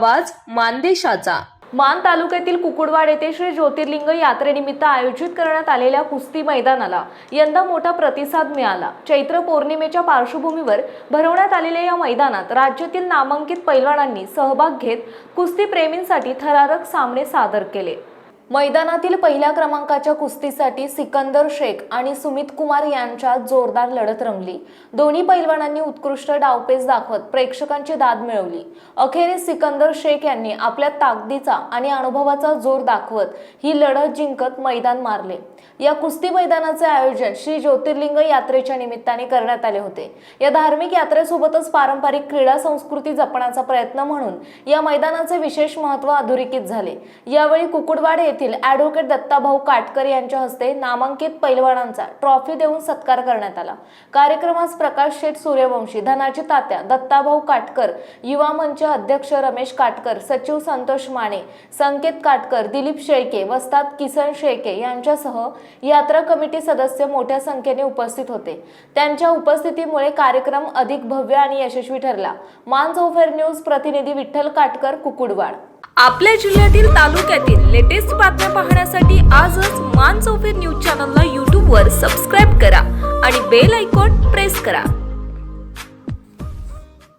आवाज मानदेशाचा। मान तालुक्यातील कुकुडवाड येथे श्री ज्योतिर्लिंग यात्रेनिमित्त आयोजित करण्यात आलेल्या कुस्ती मैदानाला यंदा मोठा प्रतिसाद मिळाला। चैत्र पौर्णिमेच्या पार्श्वभूमीवर भरवण्यात आलेल्या या मैदानात राज्यातील नामांकित पैलवानांनी सहभाग घेत कुस्ती प्रेमींसाठी थरारक सामने सादर केले। मैदानातील पहिल्या क्रमांकाच्या कुस्तीसाठी सिकंदर शेख आणि सुमित कुमार यांच्यात जोरदार लढत रंगली। दोन्ही पैलवानांनी उत्कृष्ट डावपेच दाखवत प्रेक्षकांची दाद मिळवली। अखेरीस सिकंदर शेख यांनी आपल्या ताकदीचा आणि अनुभवाचा जोर दाखवत ही लढत जिंकत मैदान मारले। या कुस्ती मैदानाचे आयोजन श्री ज्योतिर्लिंग यात्रेच्या निमित्ताने करण्यात आले होते। या धार्मिक यात्रेसोबतच पारंपरिक क्रीडा संस्कृती जपण्याचा प्रयत्न म्हणून या मैदानाचे विशेष महत्त्व अधोरेखित झाले। यावेळी कुकुडवाड येथील ॲडव्होकेट दत्ताभाऊ काटकर यांच्या हस्ते नामांकित पैलवानांचा ट्रॉफी देऊन सत्कार करण्यात आला। कार्यक्रमास प्रकाश शेठ सूर्यवंशी, धनाजी तात्या, दत्ताभाऊ काटकर, युवा मंच अध्यक्ष रमेश काटकर, सचिव संतोष माने, संकेत काटकर, दिलीप शेळके, वस्ताद किसन शेळके यांच्यासह यात्रा कमिटी सदस्य मोठ्या संख्येने उपस्थित होते। त्यांच्या उपस्थितीमुळे कार्यक्रम अधिक भव्य आणि यशस्वी ठरला। मान चौफेर न्यूज प्रतिनिधी विठ्ठल काटकर, कुकुडवाड। आपल्या जिल्ह्यातील तालुक्यातील लेटेस्ट बातम्या पाहण्यासाठी आजच मान चौफेर न्यूज चॅनलला YouTube वर सबस्क्राइब करा आणि बेल आयकॉन प्रेस करा।